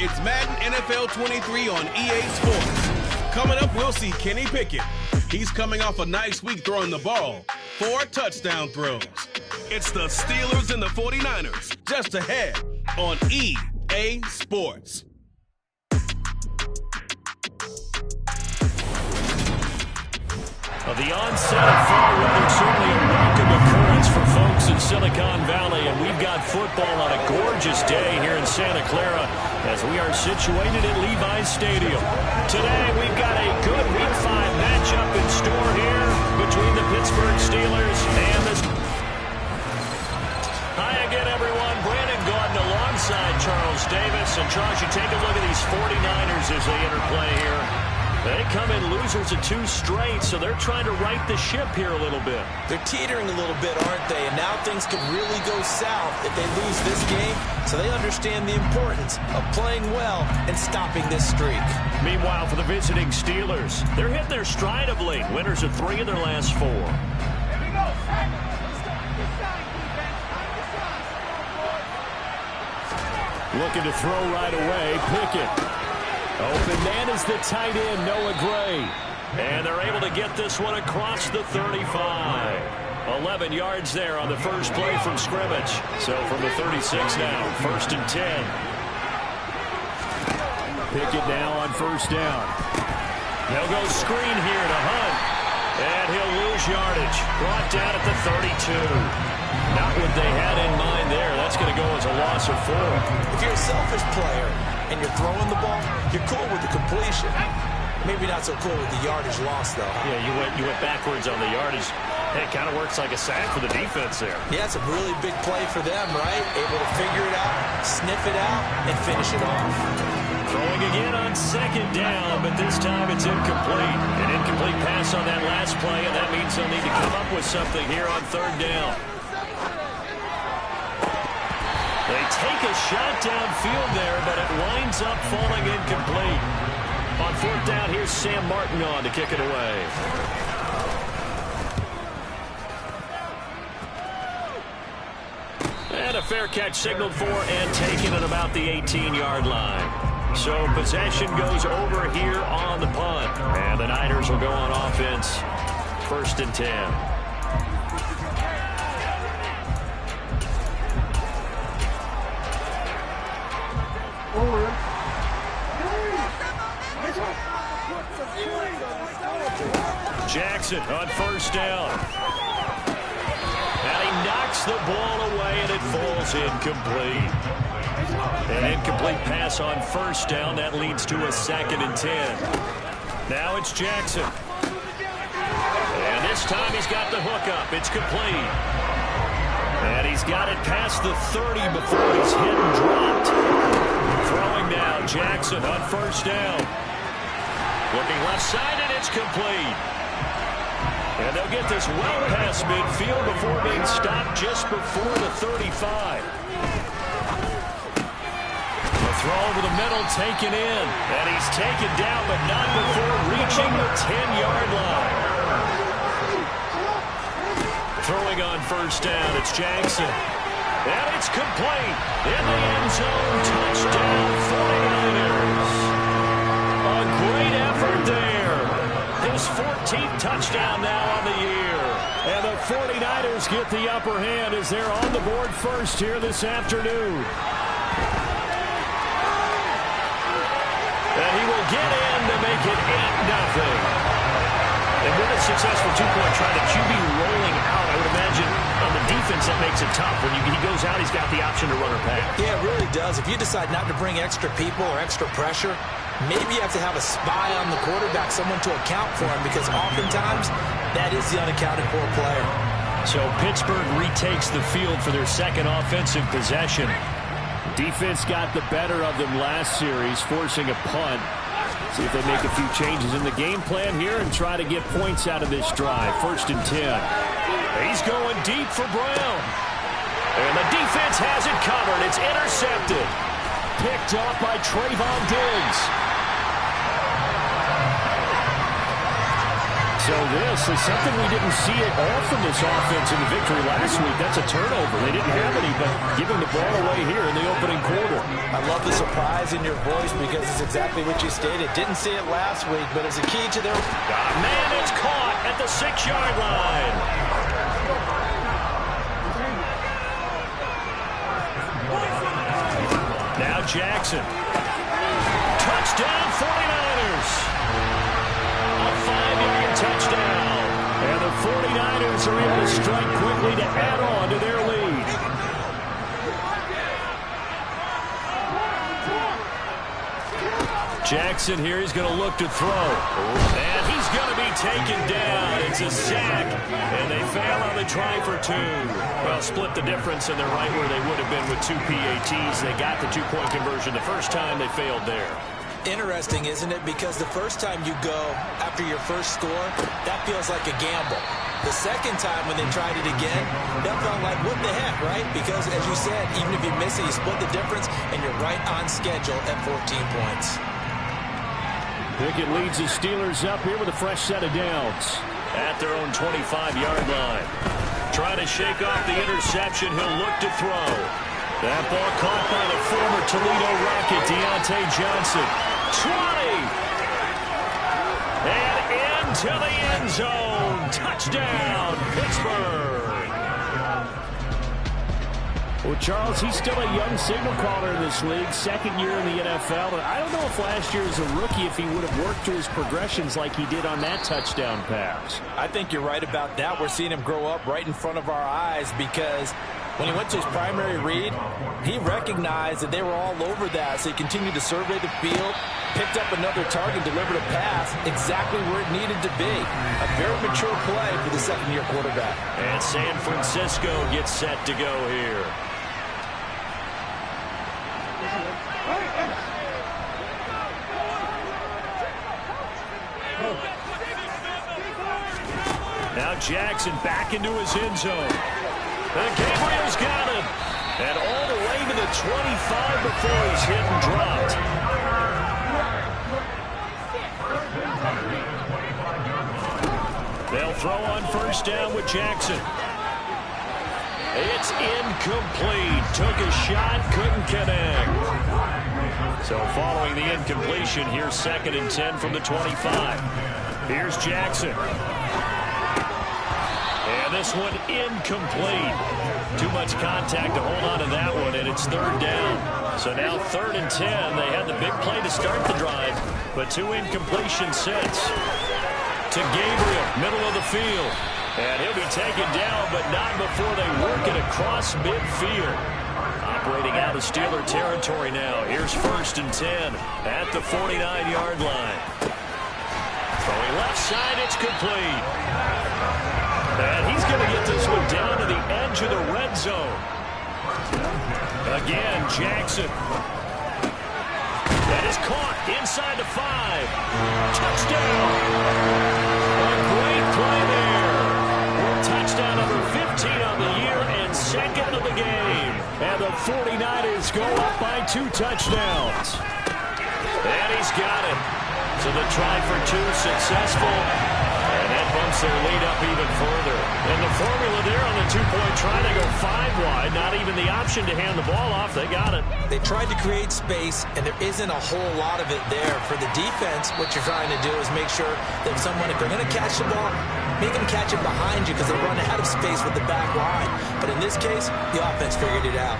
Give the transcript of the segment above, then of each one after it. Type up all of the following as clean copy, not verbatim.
It's Madden NFL 23 on EA Sports. Coming up, we'll see Kenny Pickett. He's coming off a nice week throwing the ball. 4 touchdown throws. It's the Steelers and the 49ers, just ahead on EA Sports. The onset of fall weather certainly a welcome occurrence for folks in Silicon Valley, and we've got football on a gorgeous day here in Santa Clara as we are situated at Levi's Stadium. Today we've got a good Week 5 matchup in store here between the Pittsburgh Steelers and the... Hi again, everyone. Brandon Gaudin alongside Charles Davis. And Charles, you take a look at these 49ers as they interplay here. They come in losers of 2 straight, so they're trying to right the ship here a little bit. They're teetering a little bit, aren't they? And now things could really go south if they lose this game. So they understand the importance of playing well and stopping this streak. Meanwhile, for the visiting Steelers, they're hitting their stride of late. Winners of 3 of their last 4. Looking to throw right away, Pickett. Open man is the tight end, Noah Gray. And they're able to get this one across the 35. 11 yards there on the first play from scrimmage. So from the 36 now, 1st and 10. Pickett now on 1st down. They'll go screen here to Hunt. And he'll lose yardage. Brought down at the 32. Not what they had in mind there. That's going to go as a loss of 4. If you're a selfish player and you're throwing the ball, you're cool with the completion. Maybe not so cool with the yardage loss, though. Yeah, you went backwards on the yardage. It kind of works like a sack for the defense there. Yeah, it's a really big play for them, right? Able to figure it out, sniff it out, and finish it off. Throwing again on 2nd down, but this time it's incomplete. An incomplete pass on that last play, and that means they'll need to come up with something here on 3rd down. They take a shot downfield there, but it winds up falling incomplete. On 4th down, here's Sam Martin on to kick it away. And a fair catch signaled for and taken at about the 18-yard line. So possession goes over here on the punt. And the Niners will go on offense. 1st and 10. Jackson on 1st down. And he knocks the ball away, and it falls incomplete. An incomplete pass on 1st down. That leads to a 2nd and 10. Now it's Jackson. And this time he's got the hook up. It's complete. And he's got it past the 30 before he's hit and dropped. Throwing now, Jackson on 1st down. Looking left side, and it's complete. And they'll get this well past midfield before being stopped just before the 35. The throw over the middle taken in. And he's taken down, but not before reaching the 10-yard line. Throwing on 1st down, it's Jackson. And it's complete. In the end zone, touchdown 49ers. A great effort there. His 14th touchdown now on the year. And the 49ers get the upper hand as they're on the board first here this afternoon. And he will get in to make it 8-0. And with a successful 2-point try, the QB rolling out, I would imagine on the defense that makes it tough. When he goes out, he's got the option to run or pass. Yeah, it really does. If you decide not to bring extra people or extra pressure, maybe you have to have a spy on the quarterback, someone to account for him, because oftentimes that is the unaccounted for player. So Pittsburgh retakes the field for their 2nd offensive possession. Defense got the better of them last series, forcing a punt. See if they make a few changes in the game plan here and try to get points out of this drive. 1st and 10. He's going deep for Brown. And the defense has it covered. It's intercepted. Picked off by Trayvon Diggs. So this. It's something we didn't see at all from this offense in the victory last week. That's a turnover. They didn't have any, but giving the ball away here in the opening quarter. I love the surprise in your voice because it's exactly what you stated. Didn't see it last week, but it's a key to their... Man, it's caught at the 6-yard line. Now Jackson. Touchdown 49ers. A 5-yard touchdown. And the 49ers are able to strike quickly to add on to their lead. Jackson here, he's going to look to throw. And he's going to be taken down. It's a sack. And they fail on the try for 2. Well, split the difference, and they're right where they would have been with 2 PATs. They got the 2-point conversion the first time. They failed there. Interesting, isn't it? Because the first time you go after your first score, that feels like a gamble. The second time when they tried it again, that felt like, what the heck, right? Because, as you said, even if you miss it, you split the difference, and you're right on schedule at 14 points. Pickett leads the Steelers up here with a fresh set of downs. At their own 25-yard line. Trying to shake off the interception. He'll look to throw. That ball caught by the former Toledo Rocket, Deontay Johnson. 20! And into the end zone. Touchdown, Pittsburgh. Well, Charles, he's still a young signal caller in this league, second year in the NFL. And I don't know if last year as a rookie, if he would have worked through his progressions like he did on that touchdown pass. I think you're right about that. We're seeing him grow up right in front of our eyes because when he went to his primary read, he recognized that they were all over that. So he continued to survey the field, picked up another target, delivered a pass exactly where it needed to be. A very mature play for the second-year quarterback. And San Francisco gets set to go here. Now Jackson back into his end zone. And Gabriel's got him. And all the way to the 25 before he's hit and dropped. They'll throw on first down with Jackson. It's incomplete. Took a shot, couldn't connect. So following the incompletion, here's 2nd and 10 from the 25. Here's Jackson. And this one incomplete. Too much contact to hold on to that one, and it's 3rd down. So now 3rd and 10. They had the big play to start the drive, but 2 incompletions since. To Gabriel, middle of the field. And he'll be taken down, but not before they work it across midfield. Operating out of Steeler territory now. Here's 1st and 10 at the 49-yard line. Throwing left side, it's complete. And he's going to get this one down to the edge of the red zone. Again, Jackson. That is caught inside the 5. Touchdown. A great play there. Touchdown number 15 on the year and 2nd of the game. And the 49ers go up by 2 touchdowns. And he's got it. So the try for 2 successful. And that bumps their lead up even further. And the formula there on the 2-point try, they go 5 wide. Not even the option to hand the ball off. They got it. They tried to create space, and there isn't a whole lot of it there. For the defense, what you're trying to do is make sure that someone, if they're going to catch the ball, make them catch it behind you because they run out of space with the back line. But in this case, the offense figured it out.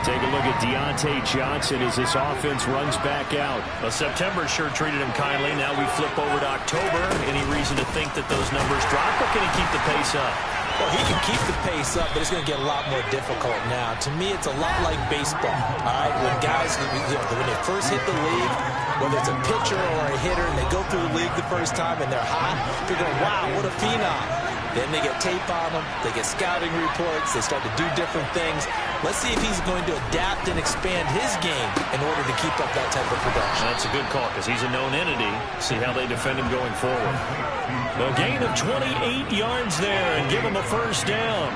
Take a look at Deontay Johnson as this offense runs back out. Well, September sure treated him kindly. Now we flip over to October. Any reason to think that those numbers drop, or can he keep the pace up? Well, he can keep the pace up, but it's going to get a lot more difficult now. To me, it's a lot like baseball. All right, when guys, when they first hit the league, whether it's a pitcher or a hitter, and they go through the league the first time and they're hot, you're going, wow, what a phenom. Then they get tape on them, they get scouting reports, they start to do different things. Let's see if he's going to adapt and expand his game in order to keep up that type of production. That's a good call because he's a known entity. See how they defend him going forward. A gain of 28 yards there and give him a first down.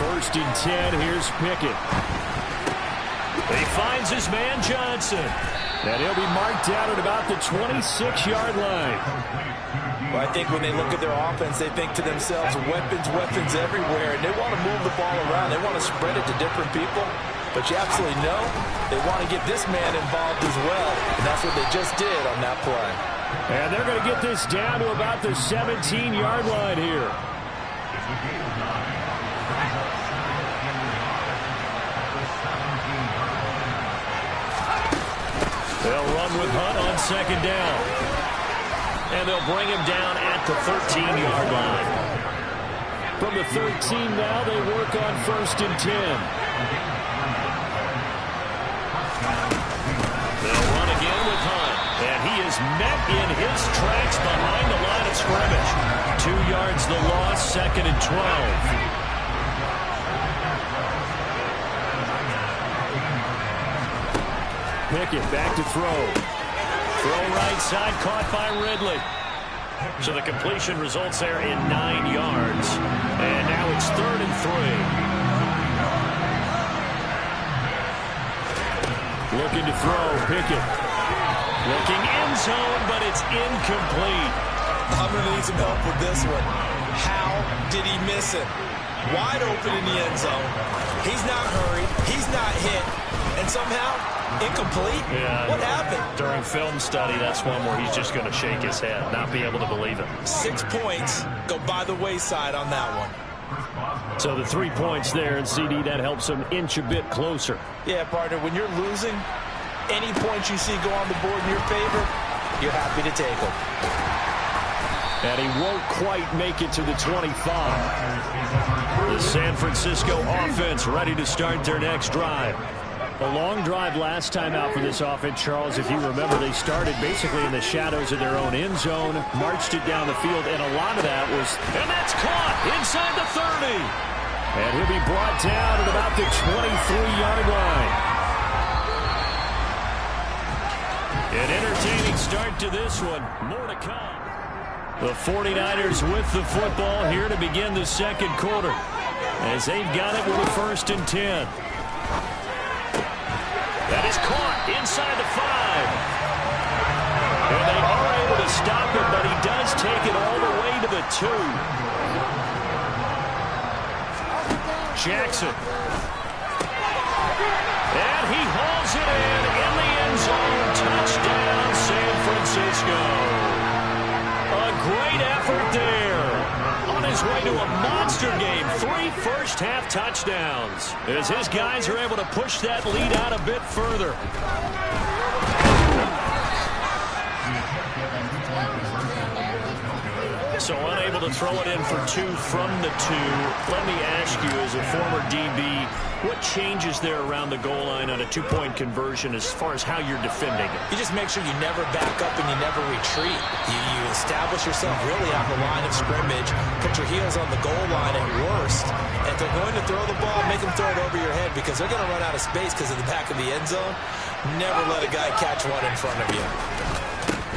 1st and 10, here's Pickett. He finds his man Johnson. And he'll be marked down at about the 26-yard line. Well, I think when they look at their offense, they think to themselves, weapons, weapons everywhere. And they want to move the ball around. They want to spread it to different people. But you absolutely know they want to get this man involved as well. And that's what they just did on that play. And they're going to get this down to about the 17-yard line here. They'll run with Hunt on second down. And they'll bring him down at the 13-yard line. From the 13 now, they work on 1st and 10. They'll run again with Hunt. And he is met in his tracks behind the line of scrimmage. 2 yards the loss, 2nd and 12. Pickett back to throw. Throw right side, caught by Ridley. So the completion results there in 9 yards. And now it's 3rd and 3. Looking to throw, Pickett. Looking end zone, but it's incomplete. I'm going to need some help with this one. How did he miss it? Wide open in the end zone. He's not hurried. He's not hit. And somehow, incomplete? Yeah. What happened? During film study, that's one where he's just going to shake his head, not be able to believe it. 6 points go by the wayside on that one. So the 3 points there, and CD, that helps him inch a bit closer. Yeah, partner, when you're losing, any points you see go on the board in your favor, you're happy to take them. And he won't quite make it to the 25. The San Francisco offense ready to start their next drive. A long drive last time out for this offense, Charles. If you remember, they started basically in the shadows of their own end zone, marched it down the field, and a lot of that was... And that's caught inside the 30. And he'll be brought down at about the 23-yard line. An entertaining start to this one. More to come. The 49ers with the football here to begin the second quarter, as they've got it with a 1st and 10. That is caught inside the 5. And they are able to stop him, but he does take it all the way to the 2. Jackson. And he hauls it in the end zone. Touchdown, San Francisco. A great effort there. On his way to a monster game. 3 first-half touchdowns. As his guys are able to push that lead out a bit further. So unable to throw it in for 2 from the 2. Let me ask you, as a former DB, what changes there around the goal line on a 2-point conversion as far as how you're defending it? You just make sure you never back up and you never retreat. You establish yourself really on the line of scrimmage, put your heels on the goal line at worst. And if they're going to throw the ball, make them throw it over your head because they're going to run out of space because of the back of the end zone. Never let a guy catch one in front of you.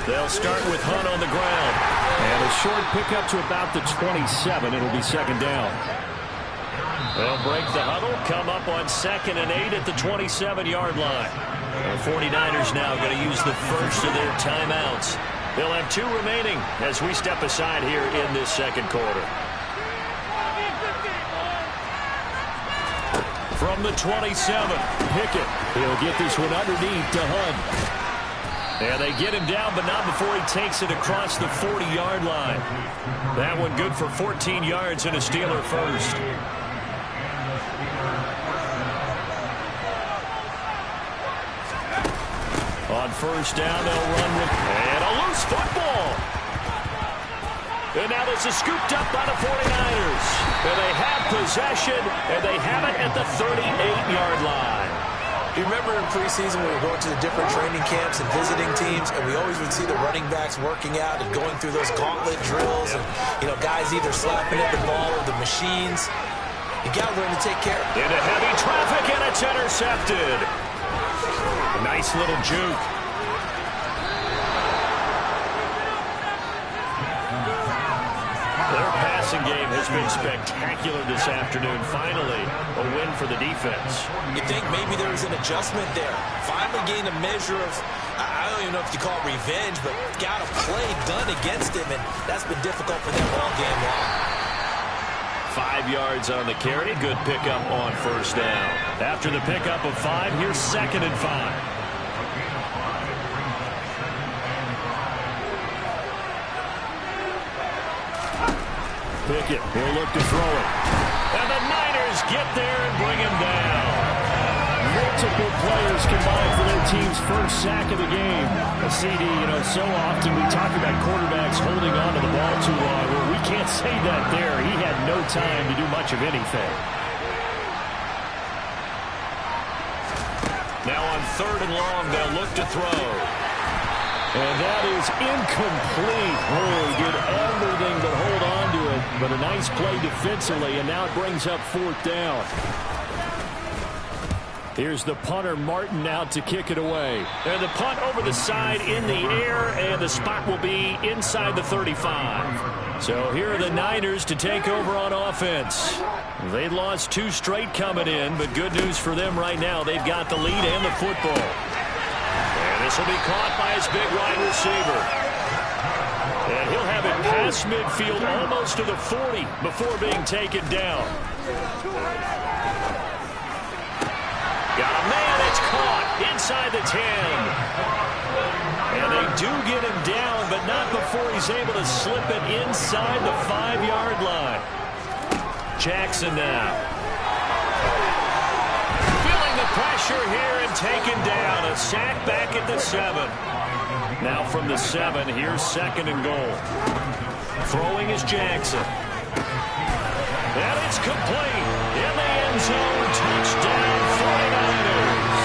They'll start with Hunt on the ground. And a short pickup to about the 27. It'll be 2nd down. They'll break the huddle, come up on 2nd and 8 at the 27-yard line. The 49ers now going to use the first of their timeouts. They'll have 2 remaining as we step aside here in this second quarter. From the 27, Pickett. He'll get this one underneath to Hunt. And they get him down, but not before he takes it across the 40-yard line. That one good for 14 yards and a Steeler first. On 1st down, they'll run with... And a loose football! And now this is scooped up by the 49ers. And they have possession, and they have it at the 38-yard line. You remember in preseason when we were going to the different training camps and visiting teams, and we always would see the running backs working out and going through those gauntlet drills, and, you know, guys either slapping at the ball or the machines. You got to learn to take care of it. Into heavy traffic, and it's intercepted. A nice little juke. They're passing passing game has been spectacular this afternoon. Finally, a win for the defense. You think maybe there was an adjustment there. Finally gained a measure of, I don't even know if you call it revenge, but got a play done against him, and that's been difficult for them all game long. 5 yards on the carry. Good pickup on first down. After the pickup of 5, here's 2nd and 5. Pickett will look to throw it. And the Niners get there and bring him down. Multiple players combined for their team's first sack of the game. A CD, so often we talk about quarterbacks holding on to the ball too long. Well, we can't say that there. He had no time to do much of anything. Now on 3rd and long, they'll look to throw. And that is incomplete. Oh, he did everything but hold on to it. But a nice play defensively, and now it brings up 4th down. Here's the punter, Martin, out to kick it away. And the punt over the side in the air, and the spot will be inside the 35. So here are the Niners to take over on offense. They lost 2 straight coming in, but good news for them right now. They've got the lead and the football. And this will be caught by his big wide receiver. And he'll have it past midfield almost to the 40 before being taken down. Got a man, it's caught inside the 10. And they do get him down, but not before he's able to slip it inside the 5-yard line. Jackson now. Feeling the pressure here and taken down. A sack back at the 7. Now from the 7, here's 2nd and goal. Throwing is Jackson. And it's complete. In the end zone, touchdown 49ers.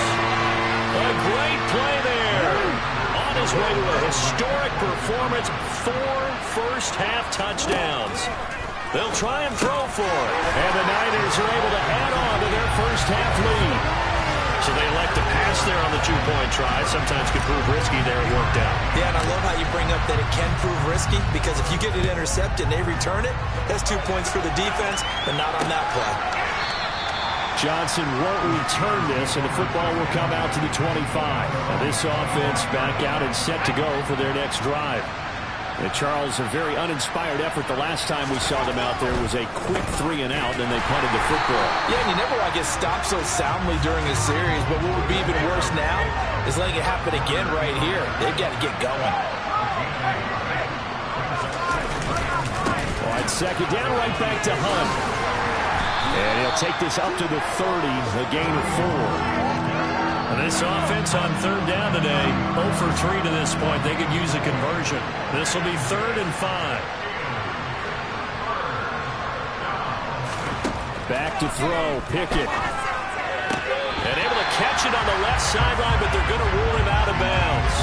A great play there. On his way to a historic performance, 4 first-half touchdowns. They'll try and throw for it. And the Niners are able to add on to their first-half lead. So they elect to pass there on the 2-point try. Sometimes can prove risky there. It worked out. Yeah, and I love how you bring up that it can prove risky, because if you get it intercepted and they return it, that's 2 points for the defense, but not on that play. Johnson won't return this, and the football will come out to the 25. Now this offense back out and set to go for their next drive. And Charles, a very uninspired effort the last time we saw them out there was a quick 3 and out, and they punted the football. Yeah, and you never want to get stopped so soundly during a series, but what would be even worse now is letting it happen again right here. They've got to get going. All right, 2nd down, right back to Hunt. And he'll take this up to the 30, a gain of 4. This offense on 3rd down today, 0 for 3 to this point. They could use a conversion. This will be 3rd and 5. Back to throw, Pickett. And able to catch it on the left sideline, but they're going to rule him out of bounds.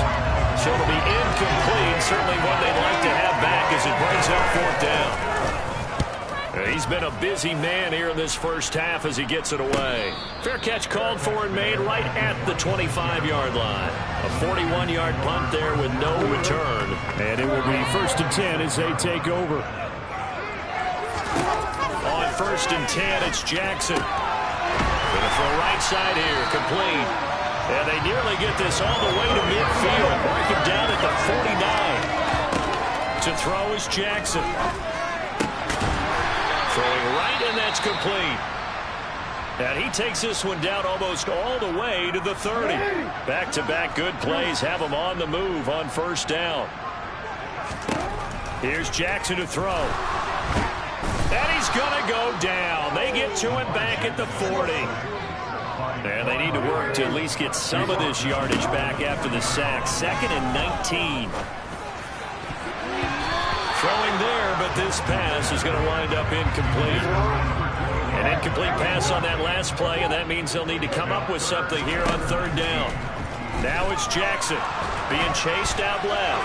So it'll be incomplete. Certainly one they'd like to have back as it brings up 4th down. He's been a busy man here in this first half as he gets it away. Fair catch called for and made right at the 25-yard line. A 41-yard punt there with no return. And it will be 1st and 10 as they take over. On 1st and 10, it's Jackson. Going to throw right side here, complete. And they nearly get this all the way to midfield. Mark him down at the 49. To throw is Jackson. Throwing right, and that's complete. And he takes this one down almost all the way to the 30. Back-to-back good plays have him on the move on 1st down. Here's Jackson to throw. And he's going to go down. They get to him back at the 40. And they need to work to at least get some of this yardage back after the sack. 2nd and 19. Throwing there, but this pass is going to wind up incomplete. An incomplete pass on that last play, and that means they'll need to come up with something here on 3rd down. Now it's Jackson being chased out left.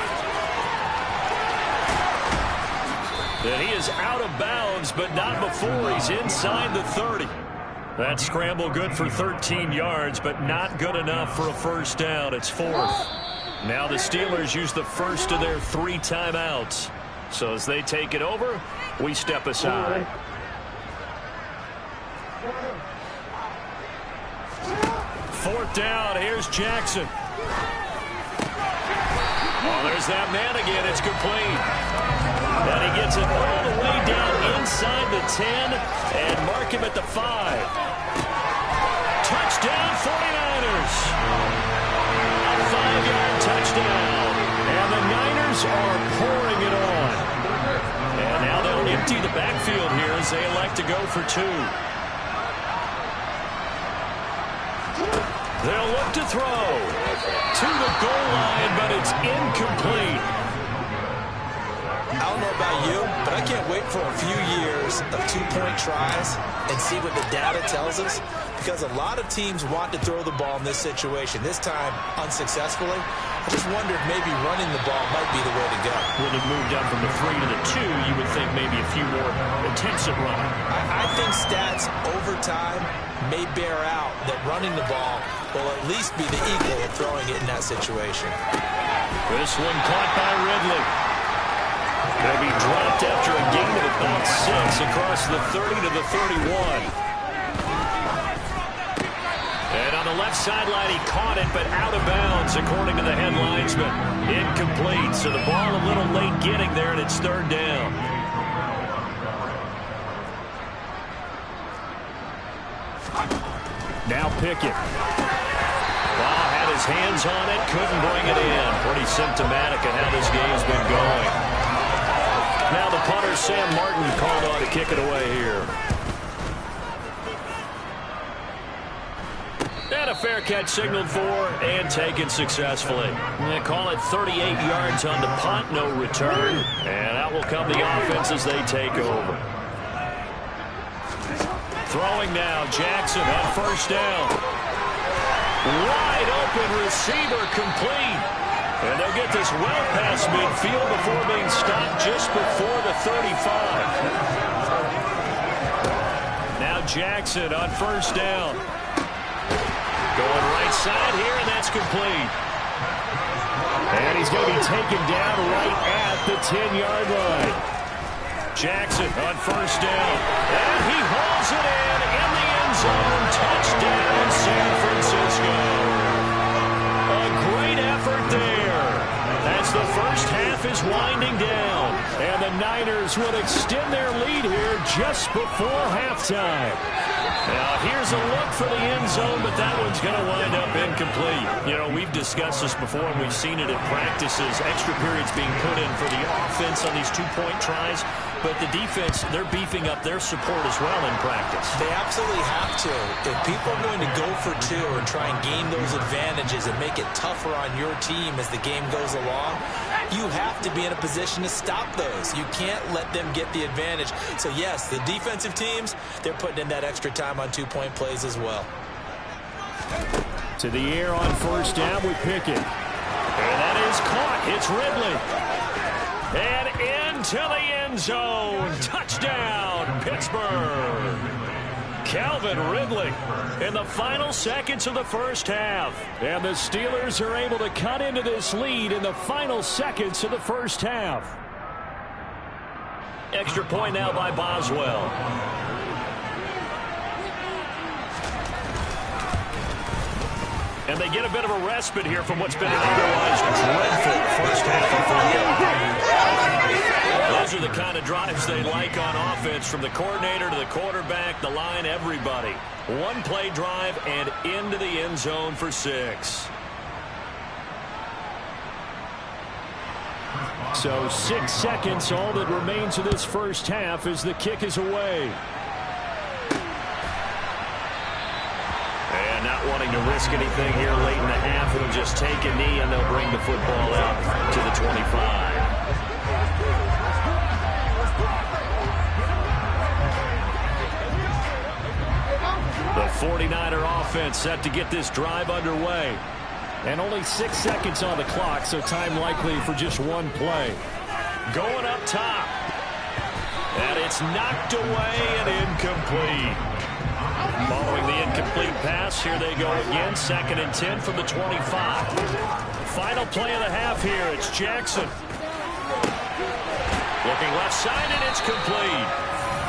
And he is out of bounds, but not before he's inside the 30. That scramble good for 13 yards, but not good enough for a 1st down. It's 4th. Now the Steelers use the first of their 3 timeouts. So as they take it over, we step aside. Fourth down. Here's Jackson. Oh, there's that man again. It's complete. And he gets it all the way down inside the 10 and mark him at the 5. Touchdown 49ers. A 5-yard touchdown. And the Niners are pouring it on. And now they'll empty the backfield here as they elect to go for 2. They'll look to throw to the goal line, but it's incomplete. I don't know about you, but I can't wait for a few years of 2-point tries and see what the data tells us, because a lot of teams want to throw the ball in this situation. This time, unsuccessfully. I just wonder if maybe running the ball might be the way to go. When it moved up from the 3 to the 2, you would think maybe a few more attempts at running. I think stats over time may bear out that running the ball will at least be the equal of throwing it in that situation. This one caught by Ridley. Going to be dropped after a gain of about 6 across the 30 to the 31. And on the left sideline, he caught it, but out of bounds, according to the head linesman. Incomplete, so the ball a little late getting there, and it's 3rd down. Now Pickett. Ball had his hands on it, couldn't bring it in. Pretty symptomatic of how this game's been going. Now the punter, Sam Martin, called on to kick it away here. And a fair catch signaled for and taken successfully. They call it 38 yards on the punt, no return. And out will come the offense as they take over. Throwing now, Jackson on 1st down. Wide open receiver, complete. And they'll get this well past midfield before being stopped just before the 35. Now Jackson on 1st down. Going right side here, and that's complete. And he's going to be taken down right at the 10-yard line. Jackson on 1st down. And he hauls it in the end zone. Touchdown, San Francisco. A great effort there as the first half is winding down. And the Niners will extend their lead here just before halftime. Now, here's a look for the end zone, but that one's going to wind up incomplete. You know, we've discussed this before, and we've seen it in practices. Extra periods being put in for the offense on these 2-point tries. But the defense, they're beefing up their support as well in practice. They absolutely have to. If people are going to go for 2 and try and gain those advantages and make it tougher on your team as the game goes along, you have to be in a position to stop those. You can't let them get the advantage. So, yes, the defensive teams, they're putting in that extra time on 2-point plays as well. To the air on 1st down with Pickett. And that is caught. It's Ridley. And into the end zone. Touchdown, Pittsburgh. Calvin Ridley in the final seconds of the first half. And the Steelers are able to cut into this lead in the final seconds of the first half. Extra point now by Boswell. And they get a bit of a respite here from what's been an otherwise dreadful first half of football. Those are the kind of drives they like on offense, from the coordinator to the quarterback, the line, everybody. 1-play drive and into the end zone for 6. So 6 seconds, all that remains of this first half as the kick is away. And not wanting to risk anything here late in the half, it'll just take a knee and they'll bring the football out to the 25. The 49er offense set to get this drive underway. And only 6 seconds on the clock, so time likely for just 1 play. Going up top. And it's knocked away and incomplete. Following the incomplete pass, here they go again. 2nd and 10 from the 25. Final play of the half here. It's Jackson. Looking left side, and it's complete.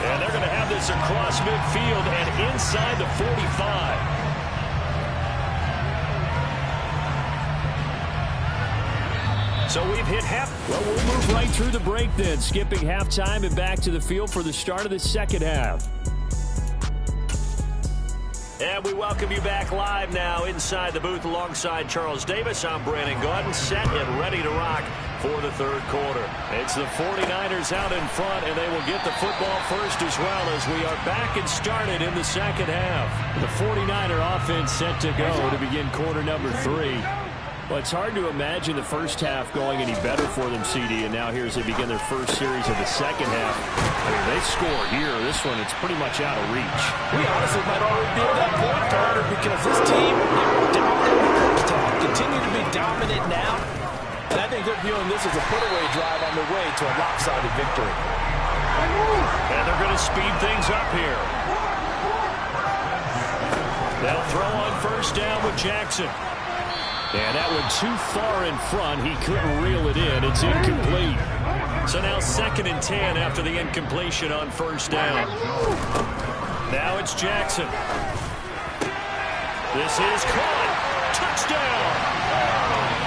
And they're going to have this across midfield and inside the 45. So we've hit half. Well, we'll move right through the break then, skipping halftime and back to the field for the start of the second half. And we welcome you back live now inside the booth alongside Charles Davis. I'm Brandon Gaudin, set and ready to rock for the third quarter. It's the 49ers out in front, and they will get the football first as well as we are back and started in the second half. The 49er offense set to go to begin quarter number 3. Well, it's hard to imagine the first half going any better for them, CD, and now here as they begin their first series of the second half. I mean, they score here. This one, it's pretty much out of reach. We honestly might already be at that point, Carter, because this team, they were dominant in the first half, continue to be dominant now, and I think they're viewing this as a put-away drive on their way to a lopsided victory. And they're going to speed things up here. They'll throw on first down with Jackson. And that one too far in front. He couldn't reel it in. It's incomplete. So now 2nd and 10 after the incompletion on first down. Now it's Jackson. This is caught. Touchdown.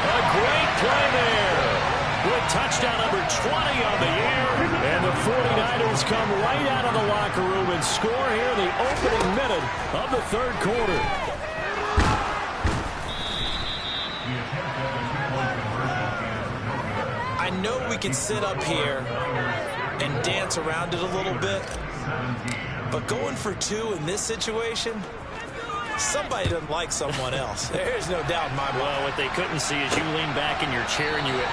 A great play there. With touchdown number 20 on the year. And the 49ers come right out of the locker room and score here in the opening minute of the third quarter. I know we can sit up here and dance around it a little bit, but going for 2 in this situation, somebody doesn't like someone else. There's no doubt in my mind. Well, what they couldn't see is you lean back in your chair and you went,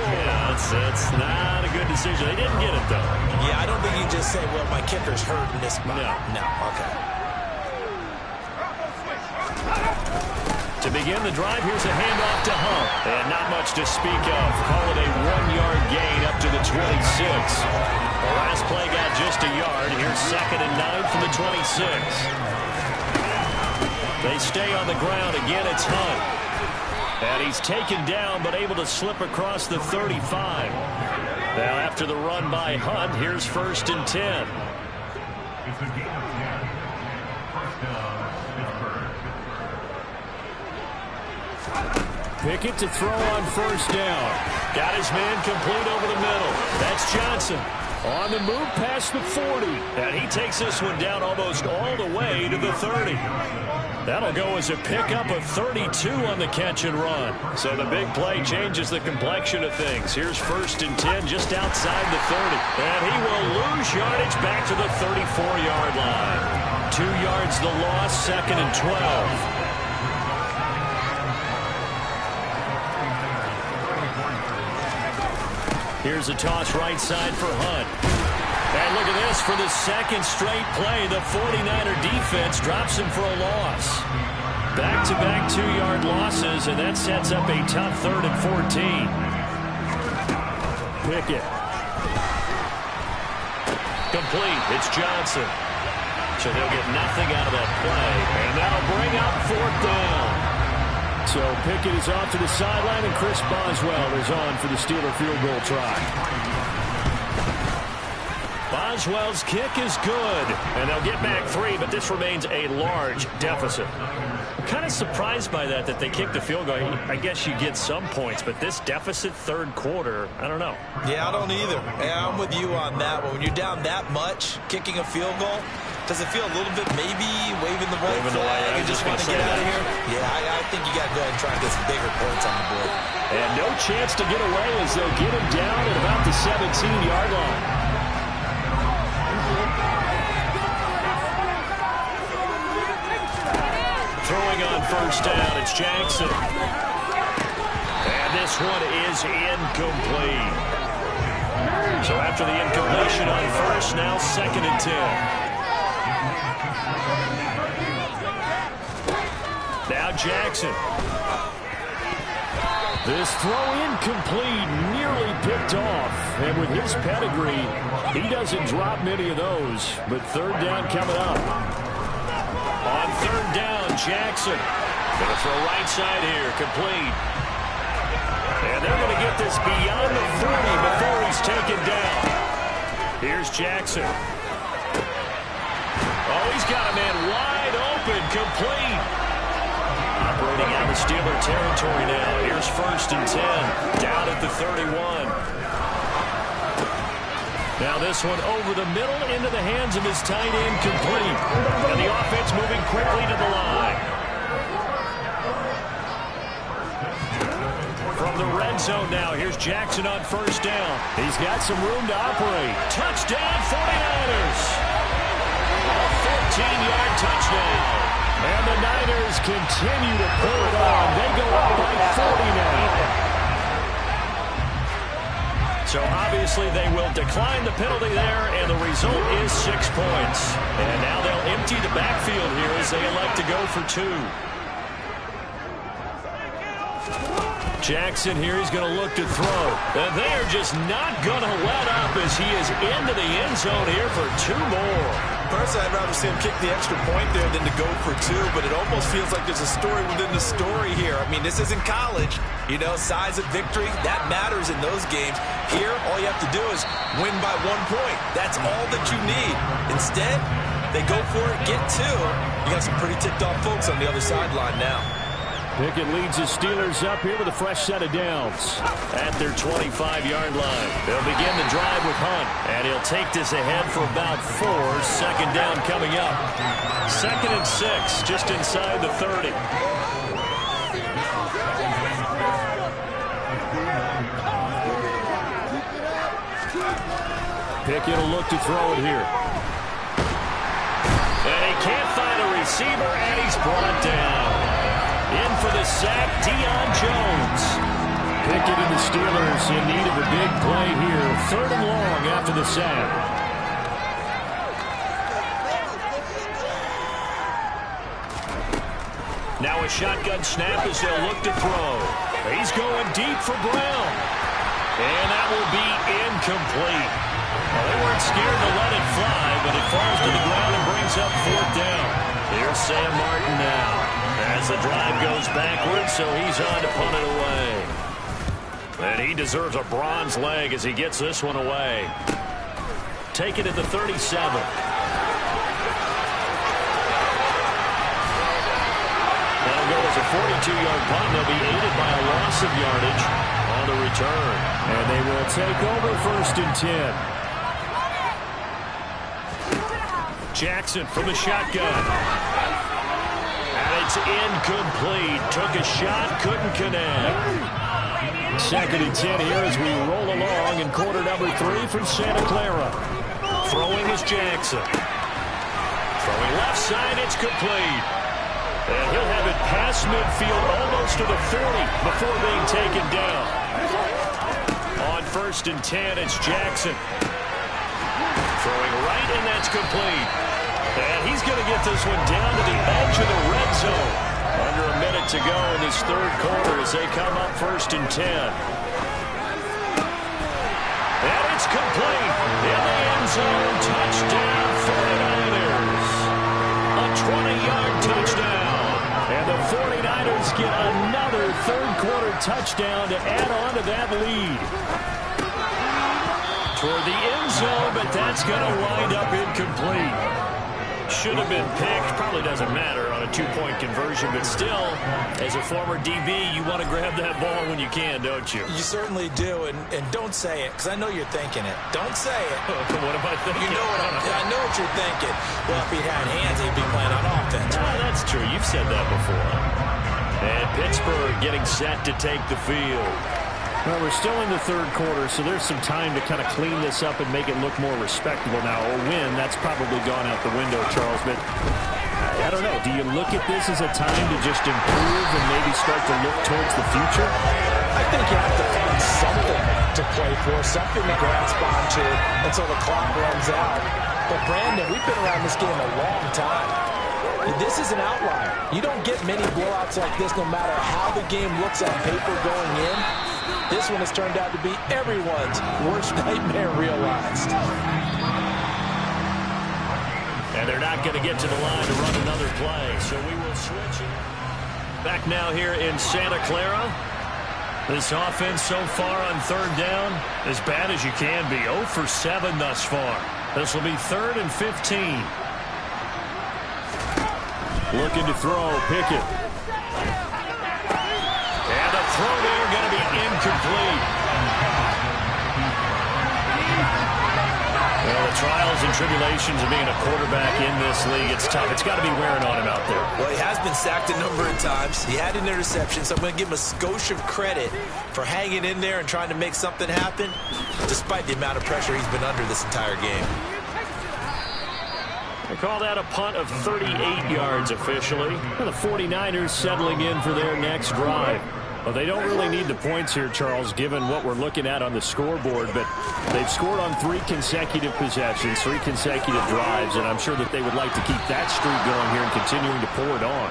yeah, it's not a good decision. They didn't get it, though. Yeah, I don't think you just say, well, my kicker's hurt in this spot. No, okay. To begin the drive, here's a handoff to Hunt. And not much to speak of. Call it a 1-yard gain up to the 26. The last play got just a yard. Here's 2nd and 9 from the 26. They stay on the ground. Again, it's Hunt. And he's taken down, but able to slip across the 35. Now, after the run by Hunt, here's 1st and 10. Pickett to throw on first down. Got his man complete over the middle. That's Johnson. On the move past the 40. And he takes this one down almost all the way to the 30. That'll go as a pickup of 32 on the catch and run. So the big play changes the complexion of things. Here's 1st and 10 just outside the 30. And he will lose yardage back to the 34-yard line. 2 yards the loss, 2nd and 12. Here's a toss right side for Hunt. And look at this. For the 2nd straight play, the 49er defense drops him for a loss. Back-to-back 2-yard losses, and that sets up a tough 3rd and 14. Pickett. Complete. It's Johnson. So they'll get nothing out of that play. And that'll bring up 4th down. So Pickett is off to the sideline, and Chris Boswell is on for the Steeler field goal try. Boswell's kick is good, and they'll get back 3, but this remains a large deficit. I'm kind of surprised by that they kicked the field goal. I guess you get some points, but this deficit third quarter, I don't know. Yeah, I don't either. Yeah, I'm with you on that one. When you're down that much, kicking a field goal, does it feel a little bit maybe waving the white flag and just want to get out of here? Yeah, I think you got to go ahead and try and get some bigger points on the board. And no chance to get away as they'll get him down at about the 17-yard line. Throwing on first down, it's Jackson. And this one is incomplete. So after the incompletion on first, now 2nd and 10. Now Jackson. This throw incomplete, nearly picked off. And with his pedigree, he doesn't drop many of those. But 3rd down coming up. On 3rd down, Jackson. Going to throw right side here, complete. And they're going to get this beyond the 40 before he's taken down. Here's Jackson. Oh, he's got a man wide open, complete. Operating out of Steeler territory now. Here's 1st and 10, down at the 31. Now this one over the middle into the hands of his tight end, complete. And the offense moving quickly to the line. From the red zone now, here's Jackson on 1st down. He's got some room to operate. Touchdown, 49ers. A 14-yard touchdown. And the Niners continue to pull it on. They go up by 40 now. So obviously they will decline the penalty there, and the result is 6 points. And now they'll empty the backfield here as they elect to go for 2. Jackson here, he's going to look to throw. And they are just not going to let up as he is into the end zone here for 2 more. Personally, I'd rather see him kick the extra point there than to go for 2, but it almost feels like there's a story within the story here. I mean, this isn't college. You know, size of victory, that matters in those games. Here, all you have to do is win by 1 point. That's all that you need. Instead, they go for it, get 2. You got some pretty ticked-off folks on the other sideline now. Pickett leads his Steelers up here with a fresh set of downs at their 25-yard line. They'll begin the drive with Hunt, and he'll take this ahead for about 4. 2nd down coming up. 2nd and 6, just inside the 30. Pickett will look to throw it here. And he can't find a receiver, and he's brought down. In for the sack, Deion Jones. Pickett and the Steelers in need of a big play here. 3rd and long after the sack. Now a shotgun snap as they'll look to throw. He's going deep for Brown. And that will be incomplete. Well, they weren't scared to let it fly, but it falls to the ground and brings up 4th down. Here's Sam Martin now. As the drive goes backwards, so he's on to punt it away. And he deserves a bronze leg as he gets this one away. Take it at the 37. That'll go as a 42-yard punt. They'll be aided by a loss of yardage on the return. And they will take over 1st and 10. Jackson from the shotgun. It's incomplete. Took a shot, couldn't connect. 2nd and 10 here as we roll along in quarter number 3 from Santa Clara. Throwing is Jackson. Throwing left side, it's complete. And he'll have it past midfield almost to the 40 before being taken down. On 1st and 10, it's Jackson. Throwing right, and that's complete. And he's going to get this one down to the edge of the red zone. Under a minute to go in this 3rd quarter as they come up 1st and 10. And it's complete. In the end zone, touchdown 49ers. A 20-yard touchdown. And the 49ers get another 3rd quarter touchdown to add on to that lead. Toward the end zone, but that's going to wind up incomplete. Should have been picked. Probably doesn't matter on a 2-point conversion, but still, as a former DB, you want to grab that ball when you can, don't you? You certainly do, and don't say it, because I know you're thinking it. Don't say it. What am I thinking? You know I know what you're thinking. Well, if he had hands, he'd be playing on offense. Oh, that's true. You've said that before. And Pittsburgh getting set to take the field. Well, we're still in the 3rd quarter, so there's some time to kind of clean this up and make it look more respectable now. Or win, that's probably gone out the window, Charles. But I don't know. Do you look at this as a time to just improve and maybe start to look towards the future? I think you have to find something to play for, something to grasp onto until the clock runs out. But, Brandon, we've been around this game a long time. This is an outlier. You don't get many blowouts like this no matter how the game looks on paper going in. This one has turned out to be everyone's worst nightmare realized. And they're not going to get to the line to run another play, so we will switch it. Back now here in Santa Clara. This offense so far on third down, as bad as you can be. 0 for 7 thus far. This will be 3rd and 15. Looking to throw, Pickett. And the throw there going to be incomplete. Well, the trials and tribulations of being a quarterback in this league, it's tough. It's got to be wearing on him out there. Well, he has been sacked a number of times. He had an interception, so I'm going to give him a skosh of credit for hanging in there and trying to make something happen, despite the amount of pressure he's been under this entire game. They call that a punt of 38 yards officially. And the 49ers settling in for their next drive. Well, they don't really need the points here, Charles, given what we're looking at on the scoreboard, but they've scored on 3 consecutive possessions, 3 consecutive drives, and I'm sure that they would like to keep that streak going here and continuing to pour it on.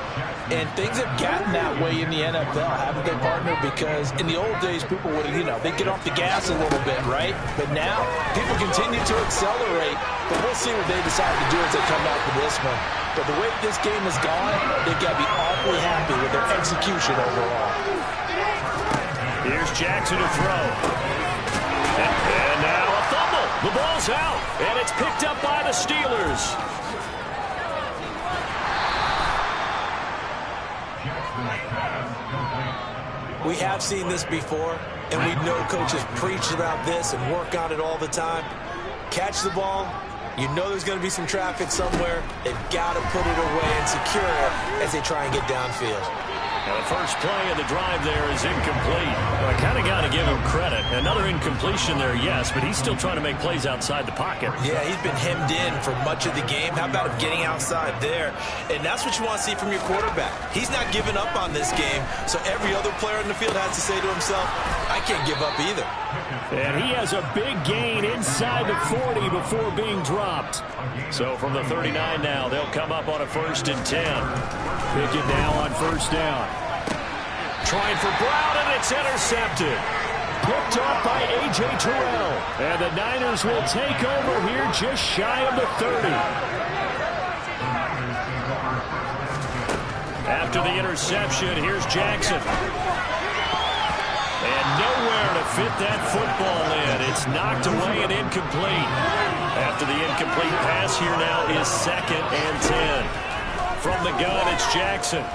And things have gotten that way in the NFL, haven't they, partner? Because in the old days, people would, they'd get off the gas a little bit, right? But now, people continue to accelerate, but we'll see what they decide to do as they come out for this one. But the way this game has gone, they've got to be awfully happy with their execution overall. Here's Jackson to throw. And now a fumble. The ball's out, and it's picked up by the Steelers. We have seen this before, and we know coaches preach about this and work on it all the time. Catch the ball. You know there's going to be some traffic somewhere. They've got to put it away and secure it as they try and get downfield. Now the first play of the drive there is incomplete. Well, I kind of got to give him credit. Another incompletion there, yes, but he's still trying to make plays outside the pocket. Yeah, he's been hemmed in for much of the game. How about him getting outside there? And that's what you want to see from your quarterback. He's not giving up on this game, so every other player in the field has to say to himself, I can't give up either. And he has a big gain inside the 40 before being dropped. So from the 39 now, they'll come up on a 1st and 10. Pickett now on 1st down. Trying for Brown, and it's intercepted. Picked up by A.J. Terrell. And the Niners will take over here just shy of the 30. After the interception, here's Jackson. And nowhere to fit that football in. It's knocked away and incomplete. After the incomplete pass, here now is 2nd and 10. From the gun, it's Jackson.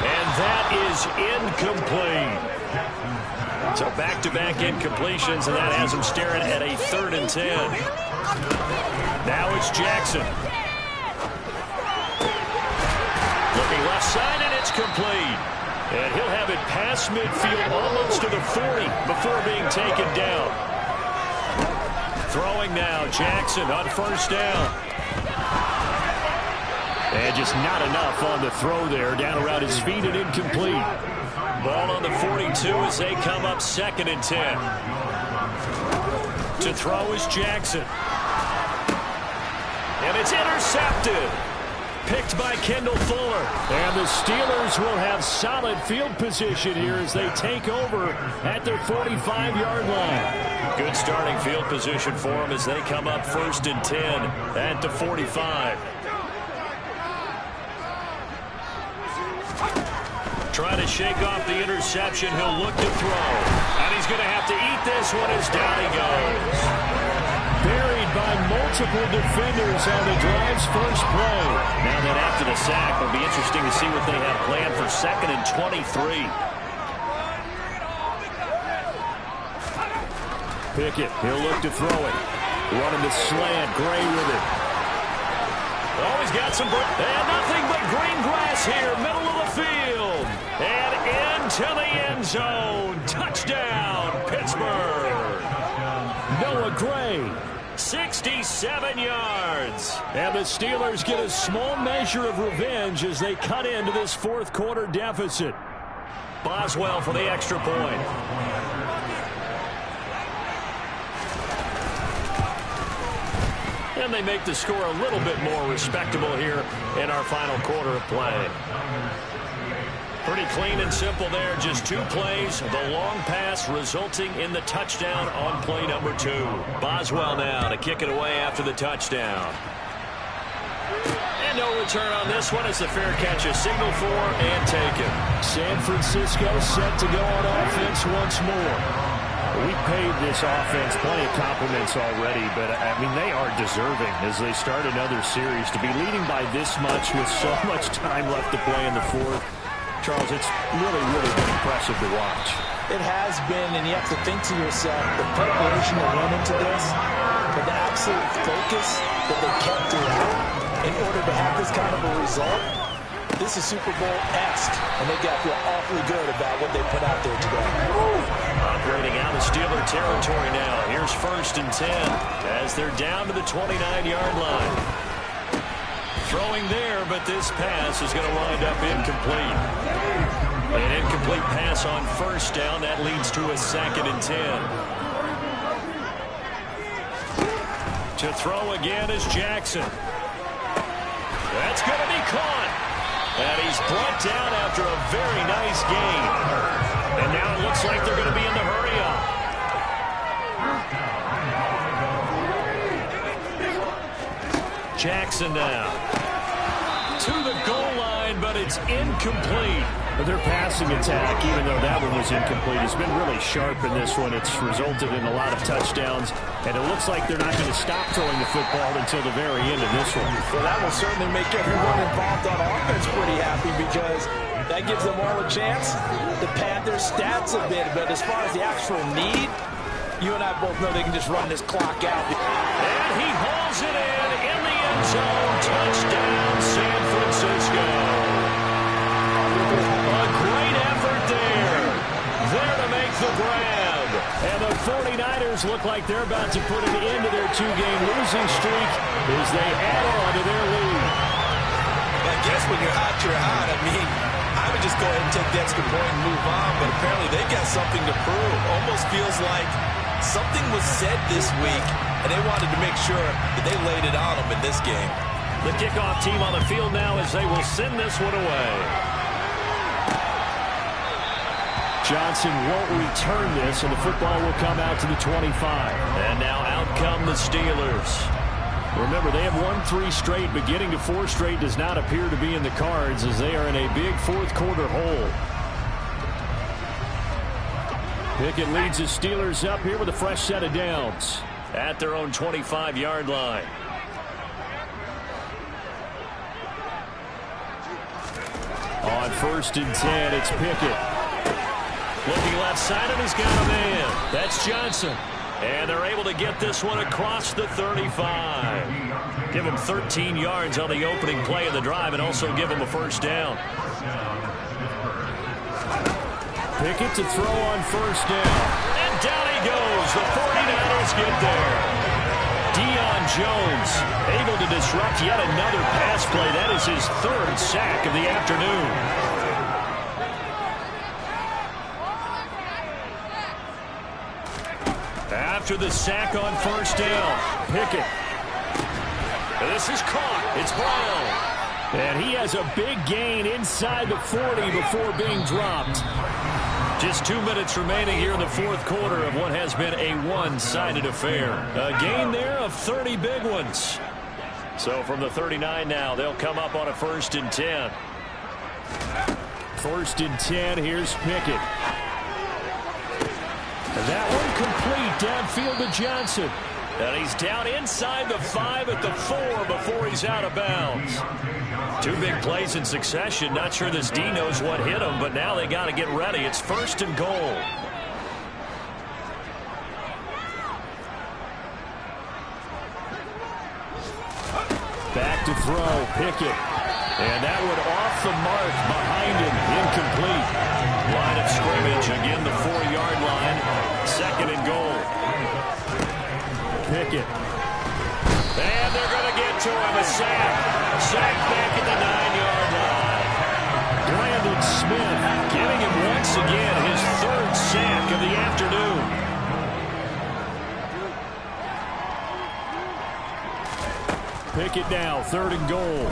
And that is incomplete. So back-to-back incompletions, and that has him staring at a 3rd and 10. Now it's Jackson. Looking left side, and it's complete. And he'll have it past midfield almost to the 40 before being taken down. Throwing now, Jackson on 1st down. And just not enough on the throw there. Down around his feet and incomplete. Ball on the 42 as they come up 2nd and 10. To throw is Jackson. And it's intercepted. Picked by Kendall Fuller. And the Steelers will have solid field position here as they take over at their 45-yard line. Good starting field position for them as they come up 1st and 10 at the 45. Trying to shake off the interception. He'll look to throw. And he's going to have to eat this one as down he goes. Buried by multiple defenders on the drive's first play. Now that after the sack, it'll be interesting to see what they have planned for 2nd and 23. Pickett, he'll look to throw it. Running the slant, Gray with it. Oh, he's got some... And nothing but green grass here, middle of the field. And into the end zone. Touchdown, Pittsburgh. Noah Gray. 67 yards. And the Steelers get a small measure of revenge as they cut into this 4th quarter deficit. Boswell for the extra point. And they make the score a little bit more respectable here in our final quarter of play. Pretty clean and simple there. Just 2 plays. The long pass resulting in the touchdown on play number 2. Boswell now to kick it away after the touchdown. And no return on this one as the fair catch is signaled for and taken. San Francisco set to go on offense once more. We paid this offense plenty of compliments already, but, I mean, they are deserving as they start another series. To be leading by this much with so much time left to play in the fourth, Charles, it's really, really been impressive to watch. It has been, and you have to think to yourself, the preparation that went into this, but the absolute focus that they kept throughout in order to have this kind of a result, this is Super Bowl-esque, and they got to feel awfully good about what they put out there today. Operating out of Steeler territory now. Here's 1st and 10 as they're down to the 29-yard line. Throwing there, but this pass is going to wind up incomplete. An incomplete pass on 1st down. That leads to a 2nd and 10. To throw again is Jackson. That's going to be caught. And he's brought down after a very nice gain. And now it looks like they're going to be in the hurry-up. Jackson now. To the goal line, but it's incomplete. But their passing attack, even though that one was incomplete, has been really sharp in this one. It's resulted in a lot of touchdowns, and it looks like they're not going to stop throwing the football until the very end of this one. Well, that will certainly make everyone involved on offense pretty happy because that gives them all a chance to pad their stats a bit. But as far as the actual need, you and I both know they can just run this clock out. And he hauls it in the end zone. Touchdown, San Francisco. A great effort there. There to make the grab. And the 49ers look like they're about to put an end to their 2-game losing streak as they add on to their lead. I guess when you're hot, you're hot. I mean, I would just go ahead and take the extra point and move on, but apparently they got something to prove. Almost feels like something was said this week, and they wanted to make sure that they laid it on them in this game. The kickoff team on the field now as they will send this one away. Johnson won't return this, and the football will come out to the 25. And now out come the Steelers. Remember, they have won 3 straight, but getting to 4 straight does not appear to be in the cards as they are in a big fourth-quarter hole. Pickett leads the Steelers up here with a fresh set of downs. At their own 25-yard line. On 1st and 10, it's Pickett. Looking left side, and he's got a man. That's Johnson. And they're able to get this one across the 35. Give him 13 yards on the opening play of the drive and also give him a 1st down. Pickett to throw on 1st down. And down he goes. The 49ers get there. Deion Jones able to disrupt yet another pass play. That is his 3rd sack of the afternoon. After the sack on 1st down, Pickett. This is caught. It's Brown. And he has a big gain inside the 40 before being dropped. Just 2 minutes remaining here in the fourth quarter of what has been a one-sided affair. A gain there of 30 big ones. So from the 39 now, they'll come up on a 1st and 10. 1st and 10, here's Pickett. And that one complete downfield to Johnson. And he's down inside the 5 at the 4 before he's out of bounds. 2 big plays in succession. Not sure this D knows what hit him, but now they got to get ready. It's 1st and goal. Back to throw, Pickett. And that one off the mark behind him, incomplete. Line of scrimmage, again the 4-yard line. 2nd and goal. Pickett. And they're going to get to him, a sack. Sack back at the 9-yard line. Brandon Smith giving him once again his 3rd sack of the afternoon. Pickett now, 3rd and goal.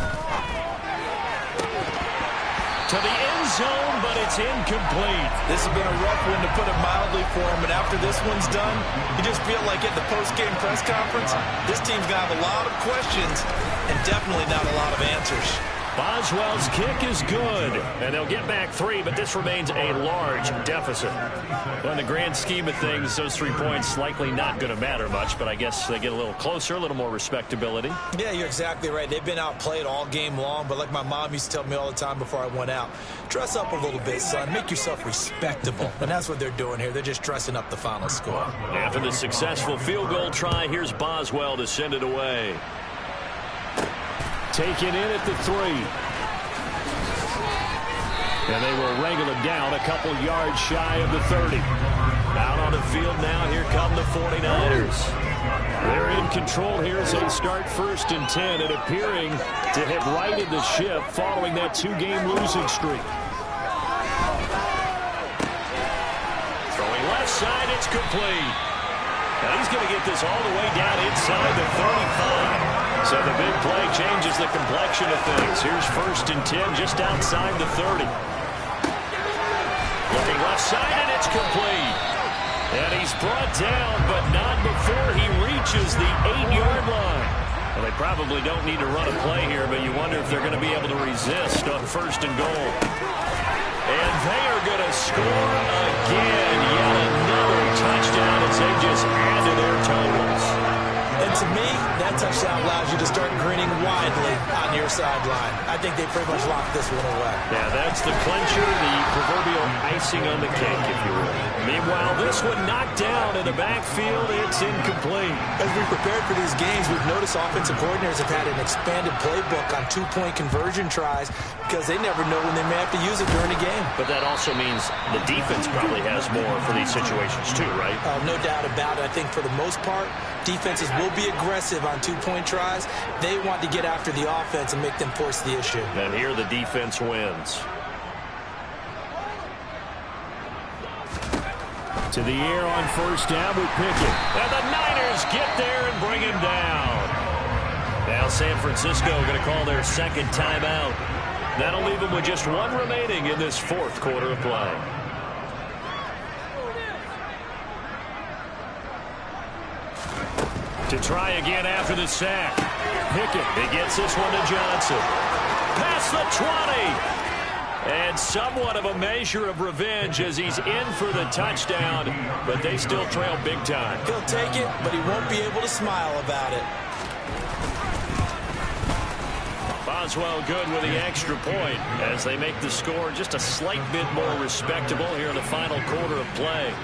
To the end zone, but it's It's incomplete. This has been a rough one, to put it mildly, for him, but after this one's done, you just feel like at the post-game press conference, this team's going to have a lot of questions and definitely not a lot of answers. Boswell's kick is good, and they'll get back 3, but this remains a large deficit. Well, in the grand scheme of things, those 3 points likely not going to matter much, but I guess they get a little closer, a little more respectability. Yeah, you're exactly right. They've been outplayed all game long, but like my mom used to tell me all the time before I went out, dress up a little bit, son. Make yourself respectable. And that's what they're doing here. They're just dressing up the final score. After the successful field goal try, here's Boswell to send it away. Taken in at the 3. And they will wrangle it down a couple yards shy of the 30. Out on the field now, here come the 49ers. They're in control here as they start 1st and 10, and appearing to have righted the ship following that 2-game losing streak. Throwing left side, it's complete. Now he's going to get this all the way down inside the 35. So the big play changes the complexion of things. Here's 1st and 10 just outside the 30. Looking left side, and it's complete. And he's brought down, but not before he reaches the 8-yard line. Well, they probably don't need to run a play here, but you wonder if they're going to be able to resist on 1st and goal. And they are going to score again. Yet another touchdown as they just add to their totals. And to me, that touchdown allows you to start grinning widely on your sideline. I think they pretty much locked this one away. Yeah, that's the clincher, the proverbial icing on the cake, if you will. Meanwhile, this one knocked down in the backfield. It's incomplete. As we prepared for these games, we've noticed offensive coordinators have had an expanded playbook on 2-point conversion tries because they never know when they may have to use it during a game. But that also means the defense probably has more for these situations too, right? No doubt about it. I think for the most part, defenses will be aggressive on 2-point tries. They want to get after the offense and make them force the issue. And here the defense wins. To the air on 1st down with Pickett. And the Niners get there and bring him down. Now San Francisco going to call their 2nd timeout. That'll leave them with just 1 remaining in this 4th quarter of play. To try again after the sack. Pickett, he gets this one to Johnson. Past the 20. And somewhat of a measure of revenge as he's in for the touchdown, but they still trail big time. He'll take it, but he won't be able to smile about it. Boswell good with the extra point as they make the score just a slight bit more respectable here in the final quarter of play.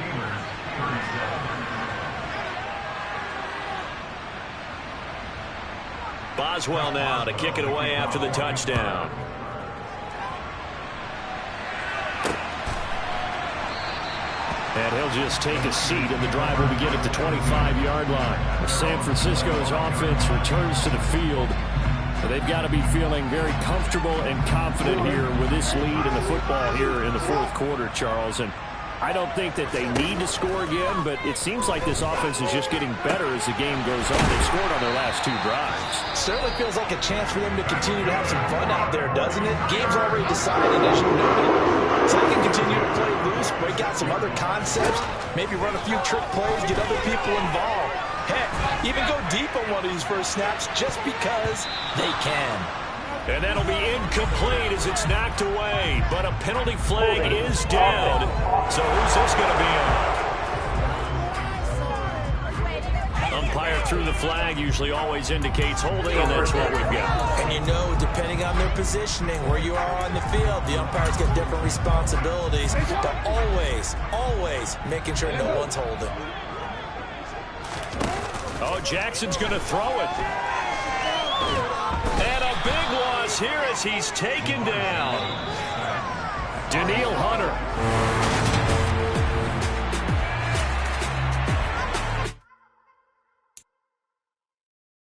Boswell now to kick it away after the touchdown. And he'll just take a seat, and the drive will begin at the 25-yard line. San Francisco's offense returns to the field. They've got to be feeling very comfortable and confident here with this lead in the football here in the 4th quarter, Charles. And I don't think that they need to score again, but it seems like this offense is just getting better as the game goes on. They've scored on their last 2 drives. Certainly feels like a chance for them to continue to have some fun out there, doesn't it? Game's already decided, as you noted. So they can continue to play loose, break out some other concepts, maybe run a few trick plays, get other people involved. Heck, even go deep on one of these first snaps just because they can. And that'll be incomplete as it's knocked away. But a penalty flag is down. So who's this going to be on? Umpire threw the flag, usually always indicates holding, and that's what we've got. And you know, depending on their positioning, where you are on the field, the umpires get different responsibilities. But always, always making sure no one's holding. Oh, Jackson's going to throw it. And a big loss here as he's taken down. Daniil